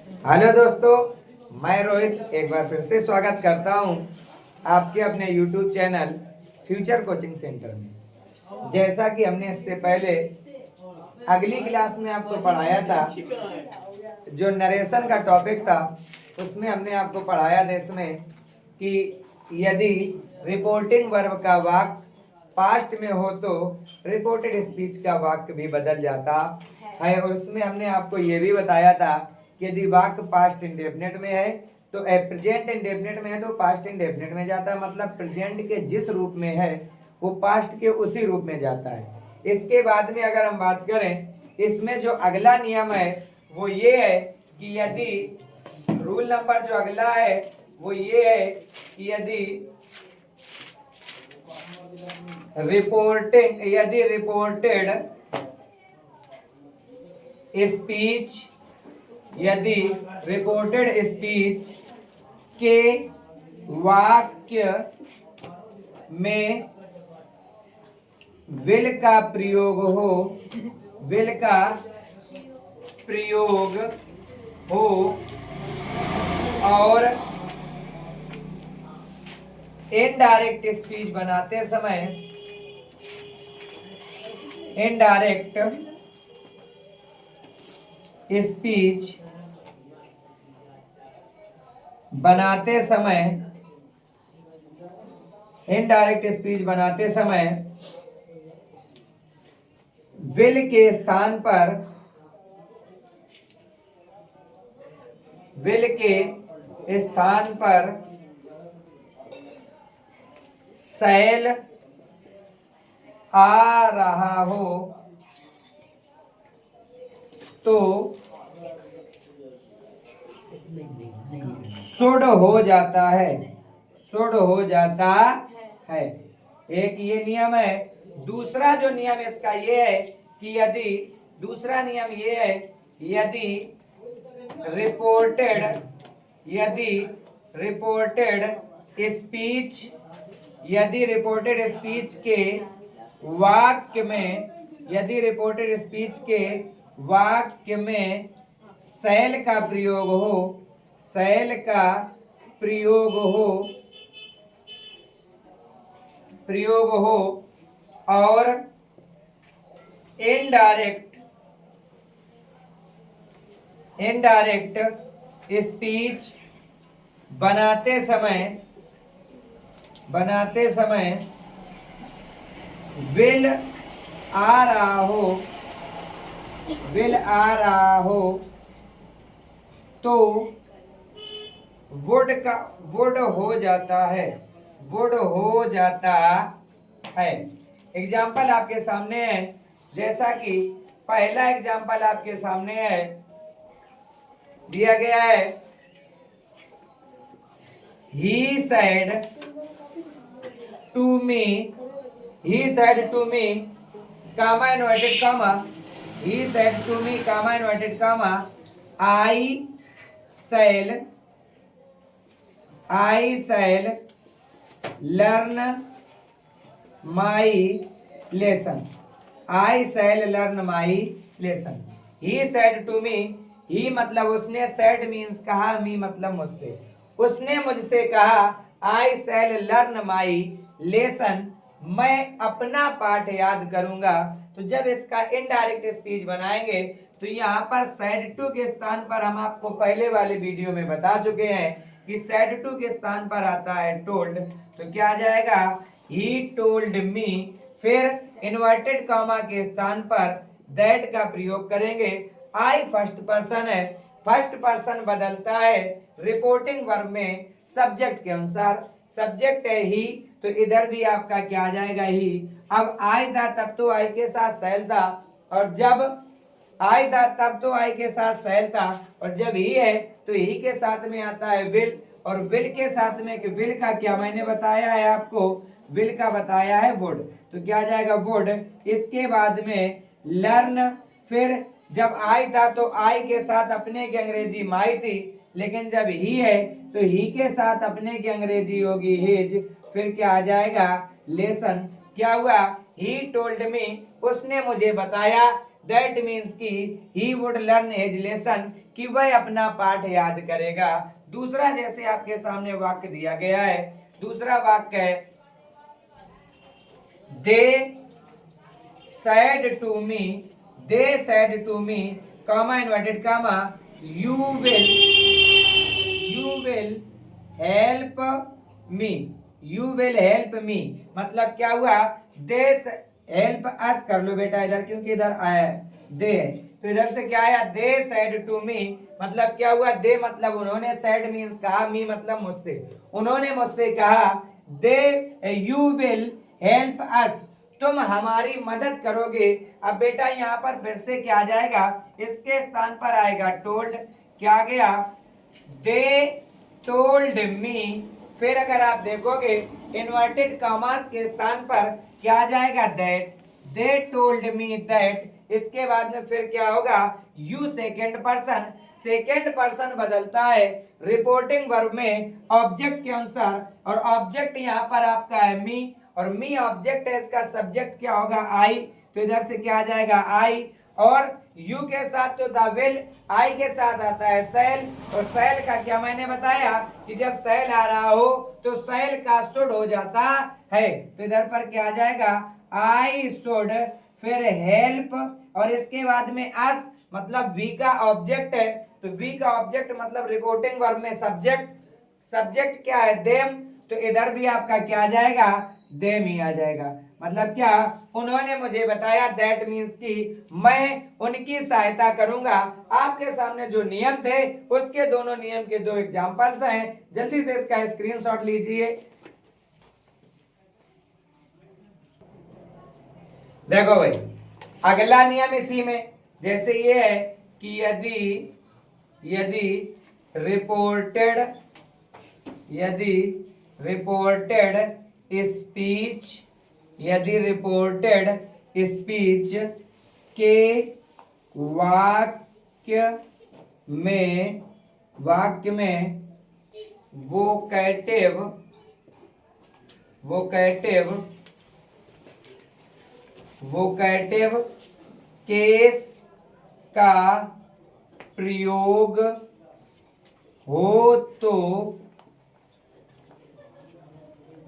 Hello दोस्तों, मैं रोहित एक बार फिर से स्वागत करता हूं आपके अपने YouTube channel future coaching centre में। जैसा कि हमने इससे पहले अगली क्लास में आपको पढ़ाया था, जो नरेशन का टॉपिक था उसमें हमने आपको पढ़ाया था इसमें कि यदि रिपोर्टिंग वर्ब का वाक्य पास्ट में हो तो रिपोर्टेड स्पीच का वाक्य भी बदल जाता है। और उसमें हमने आपको ये भी बताया था कि यदि वाक्य पास्ट इंडेफिनिट में है तो प्रेजेंट इंडेफिनिट में है तो पास्ट इंडेफिनिट में जाता है, मतलब प्रेजेंट के जिस रूप में है वो पास्ट के उसी रूप में जाता है। इसके बाद में अगर हम बात करें, इसमें जो अगला नियम है वो ये है कि यदि रूल नंबर जो अगला है वो ये है कि यदि रिपोर्टेड स्पीच के वाक्य में विल का प्रयोग हो और इनडायरेक्ट स्पीच बनाते समय इनडायरेक्ट स्पीच बनाते समय विल के स्थान पर शैल आ रहा हो तो शुड हो जाता है। एक ये नियम है। दूसरा जो नियम इसका ये है कि यदि रिपोर्टेड स्पीच के वाक्य में शैल का प्रयोग हो और इनडायरेक्ट स्पीच बनाते समय विल आ रहा हो तो वुड हो जाता है। एग्जाम्पल आपके सामने है, जैसा कि पहला एग्जाम्पल आपके सामने है, दिया गया है he said to me comma inverted comma I shall learn my lesson. He said to me, ही मतलब उसने, said means कहा, me मतलब मुझसे, उसने मुझसे कहा I shall learn my lesson, मैं अपना पाठ याद करूंगा। तो जब इसका इनडायरेक्ट स्पीच बनाएंगे तो यहाँ पर said to के स्थान पर हम आपको पहले वाले वीडियो में बता चुके हैं कि said to के स्थान पर आता है told, तो क्या आ जाएगा he told me। फिर इन्वर्टेड कॉमा के स्थान पर that का प्रयोग करेंगे। आई फर्स्ट पर्सन है, फर्स्ट पर्सन बदलता है रिपोर्टिंग वर्ब में सब्जेक्ट के अनुसार। सब्जेक्ट है ही तो इधर भी आपका क्या आ जाएगा ही। अब आई था तब तो आई के साथ शैल था, और जब आई था तब तो आई के साथ शैल था, और जब ही है तो ही के साथ में आता है विल, और विल के साथ में विल का क्या मैंने बताया है आपको, विल का बताया है वुड, तो क्या आ जाएगा वुड। इसके बाद में लर्न, फिर जब आई था तो आई के साथ अपने की अंग्रेजी माई थी, लेकिन जब ही है तो ही के साथ अपने की अंग्रेजी होगी हिज, फिर क्या आ जाएगा लेसन। क्या हुआ, ही टोल्ड मी, उसने मुझे बताया, दैट मीन्स कि he would learn his lesson, कि वह अपना पाठ याद करेगा। दूसरा जैसे आपके सामने वाक्य दिया गया है, दूसरा वाक्य है दे said to me, they said to me, comma inverted comma, you will help me, you will help me। मतलब क्या हुआ, they help us कर लो बेटा इधर, क्योंकि इधर आया दे है, तो इधर से क्या आया, they said to me, मतलब क्या हुआ, they मतलब उन्होंने, said means कहा, me मतलब मुझसे, उन्होंने मुझसे कहा, they you will help us, तुम हमारी मदद करोगे। अब बेटा यहाँ पर फिर से क्या आ जाएगा, इसके स्थान पर आएगा टोल्ड, क्या गया, दे टोल्ड मी। फिर अगर आप देखोगे इन्वर्टेड कॉमास के स्थान पर क्या आ जाएगा, that, they told me that. इसके बाद में फिर क्या होगा, you second person, second person बदलता है रिपोर्टिंग वर्ब में ऑब्जेक्ट के अनुसार, और ऑब्जेक्ट यहाँ पर आपका है मी, और मी ऑब्जेक्ट है, इसका सब्जेक्ट क्या होगा, आई, तो इधर से क्या आ जाएगा, आई, और यू के साथ तो द विल, आई के साथ आता है सेल, और सेल का क्या मैंने बताया कि जब सेल आ रहा हो तो सेल का शुड हो जाता है, तो इधर पर क्या आ जाएगा, आई शुड, फिर हेल्प, और इसके बाद में अस, मतलब वी का ऑब्जेक्ट है, तो वी का ऑब्जेक्ट मतलब रिपोर्टिंग वर्ब में सब्जेक्ट, सब्जेक्ट क्या है, देम, तो इधर भी आपका क्या आ जाएगा, देम ही आ जाएगा। मतलब क्या, उन्होंने मुझे बताया, दैट मीन्स कि मैं उनकी सहायता करूंगा। आपके सामने जो नियम थे उसके दोनों नियम के दो एग्जांपल्स हैं, जल्दी से इसका स्क्रीनशॉट लीजिए। देखो भाई, अगला नियम इसी में, जैसे ये है कि यदि रिपोर्टेड स्पीच के वाक्य में वोकैटिव केस का प्रयोग हो तो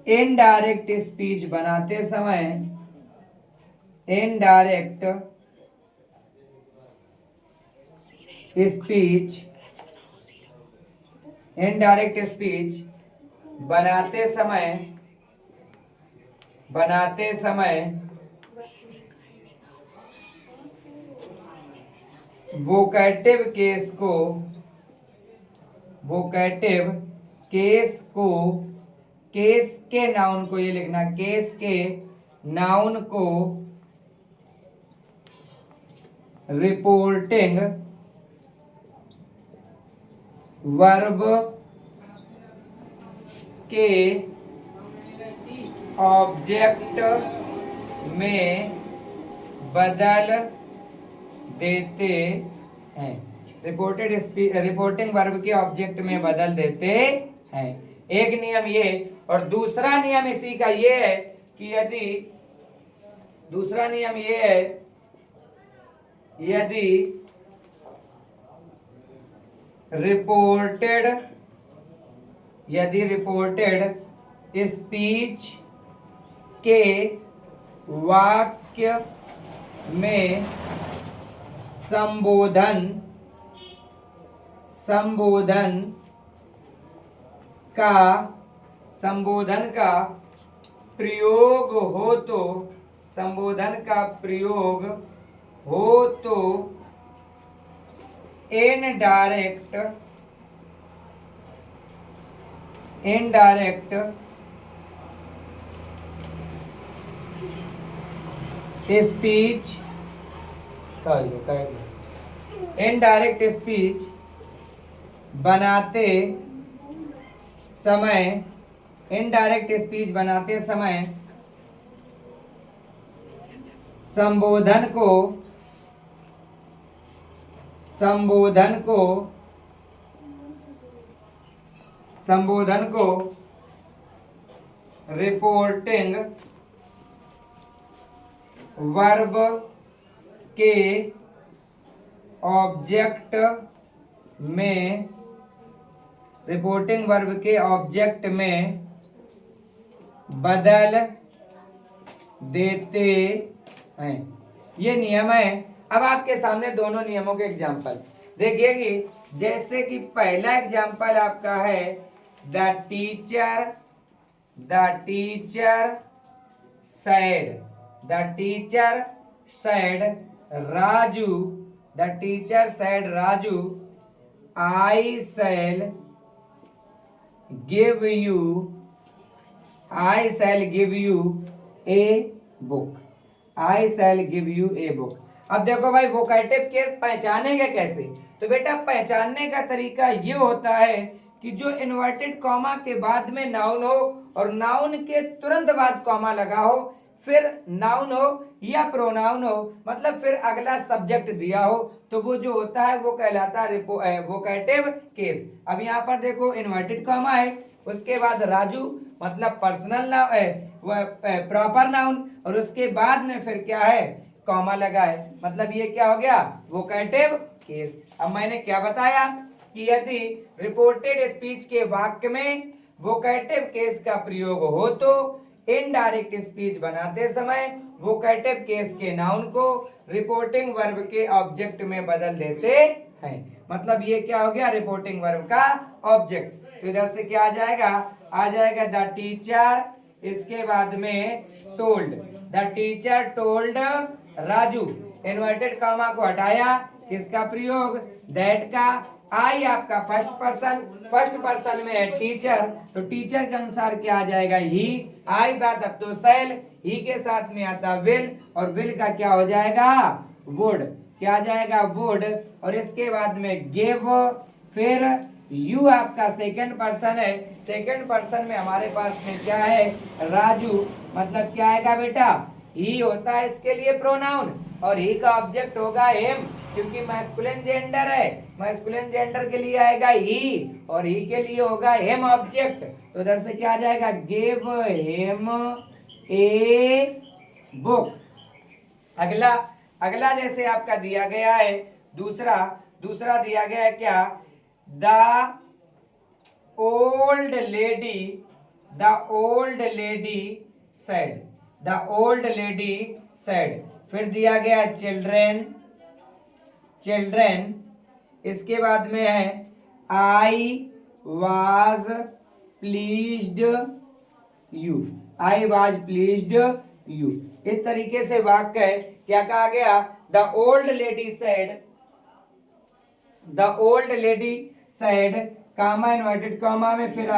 इनडायरेक्ट स्पीच बनाते समय इनडायरेक्ट स्पीच बनाते समय वोकैटिव केस के नाउन को, ये लिखना, केस के नाउन को रिपोर्टिंग वर्ब के ऑब्जेक्ट में बदल देते हैं। रिपोर्टिंग वर्ब के ऑब्जेक्ट में बदल देते हैं, एक नियम ये। और दूसरा नियम इसी का ये है कि यदि रिपोर्टेड स्पीच के वाक्य में संबोधन का प्रयोग हो तो इनडायरेक्ट स्पीच बनाते समय संबोधन को रिपोर्टिंग वर्ब के ऑब्जेक्ट में, रिपोर्टिंग वर्ब के ऑब्जेक्ट में बदल देते हैं। ये नियम है। अब आपके सामने दोनों नियमों के एग्जाम्पल देखिए कि जैसे कि पहला एग्जाम्पल आपका है the teacher said, the teacher said Raju, the teacher said Raju I shall give you a book, I shall give you a book। अब देखो भाई वोकैटिव केस पहचानेंगे कैसे? तो बेटा पहचानने का तरीका ये होता है कि जो इन्वर्टेड कॉमा के बाद में नाउन हो और नाउन के तुरंत बाद कॉमा लगा हो, फिर नाउन हो या प्रोनाउन हो, मतलब फिर अगला सब्जेक्ट दिया हो, तो वो जो होता है वो कहलाता है वोकैटिव केस। अब यहाँ पर देखो इन्वर्टेड कॉमा है, उसके बाद राजू मतलब पर्सनल नाउन है, प्रॉपर नाउन, और उसके बाद में फिर क्या है, कॉमा लगा है, मतलब ये क्या हो गया, वोकैटिव केस। अब मैंने क्या बताया कि यदि रिपोर्टेड स्पीच के वाक्य में वोकैटिव केस का प्रयोग हो तो इनडायरेक्ट स्पीच बनाते समय वोकैटिव केस के नाउन को रिपोर्टिंग वर्ब के ऑब्जेक्ट में बदल देते हैं। मतलब ये क्या हो गया, रिपोर्टिंग वर्ब का ऑब्जेक्ट। तो इधर से क्या आ जाएगा द टीचर, इसके बाद में told, the teacher told Raju, inverted comma को हटाया, किसका प्रयोग, दैट का, आई आपका फर्स्ट पर्सन में है टीचर, तो टीचर के अनुसार क्या आ जाएगा, ही, आई था तब तो सेल, ही के साथ में आता विल, और विल का क्या हो जाएगा, वुड, क्या आ जाएगा, वुड, और इसके बाद में गिव, फिर यू आपका सेकंड पर्सन है, सेकंड पर्सन में हमारे पास में क्या है, राजू, मतलब क्या आएगा बेटा, ही होता है इसके लिए प्रोनाउन, और ही का ऑब्जेक्ट होगा हिम, क्योंकि मैस्कुलिन जेंडर है, मैस्कुलिन जेंडर के लिए आएगा ही, और ही के लिए होगा हिम ऑब्जेक्ट। तो उधर से क्या आ जाएगा, गिव हिम ए बुक। अगला जैसे आपका दिया गया है, दूसरा दिया गया है क्या, द ओल्ड लेडी सेड, फिर दिया गया चिल्ड्रेन, इसके बाद में है आई वाज प्लीज्ड यू। इस तरीके से वाक्य है, क्या कहा गया, the old lady said, comma inverted comma में फिर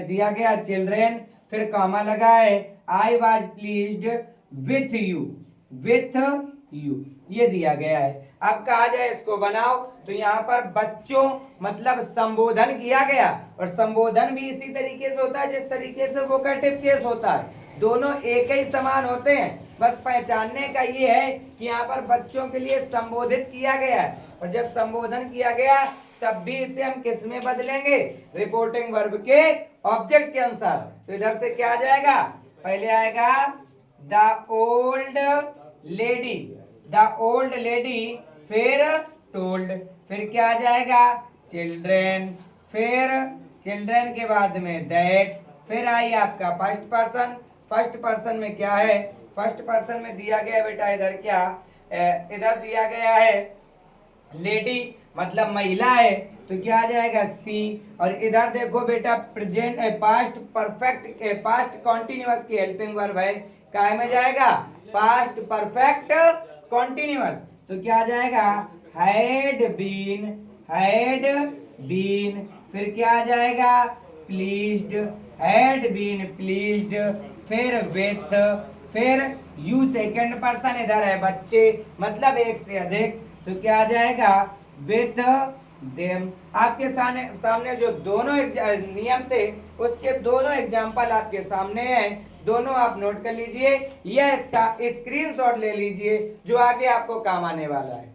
दिया गया चिल्ड्रेन, फिर कॉमा लगा है, I was pleased with you, ये दिया गया है। अब कहा जाए इसको बनाओ, तो यहाँ पर बच्चों मतलब संबोधन किया गया, और संबोधन भी इसी तरीके से होता है जिस तरीके से वोकैटिव केस होता है, दोनों एक ही समान होते हैं, बस पहचानने का ये है कि यहाँ पर बच्चों के लिए संबोधित किया गया है, और जब संबोधन किया गया तब भी इसे हम किस में बदलेंगे, रिपोर्टिंग वर्ब के ऑब्जेक्ट के अनुसार। तो इधर से क्या आ जाएगा, पहले आएगा द ओल्ड लेडी, फिर टोल्ड, फिर क्या आ जाएगा, चिल्ड्रेन, फिर चिल्ड्रेन के बाद में दैट, फिर आई आपका फर्स्ट पर्सन में क्या है, फर्स्ट पर्सन में दिया गया बेटा इधर क्या, इधर दिया गया है लेडी मतलब महिला है, तो क्या आ जाएगा सी, और इधर देखो बेटा प्रेजेंट पास्ट कॉन्टिन्यूअस की हेल्पिंग वर्ब है, काय में जाएगा, पास्ट परफेक्ट कॉन्टिन्यूअस, तो क्या आ जाएगा, हैड बीन, फिर क्या आ जाएगा, प्लीज्ड, हैड बीन प्लीज्ड, फिर विथ, फिर यू सेकंड पर्सन, इधर है बच्चे मतलब एक से अधिक, तो क्या आ जाएगा, विथ देम। आपके सामने जो दोनों नियम थे उसके दोनों एग्जाम्पल आपके सामने हैं, दोनों आप नोट कर लीजिए या इसका स्क्रीनशॉट ले लीजिए जो आगे आपको काम आने वाला है।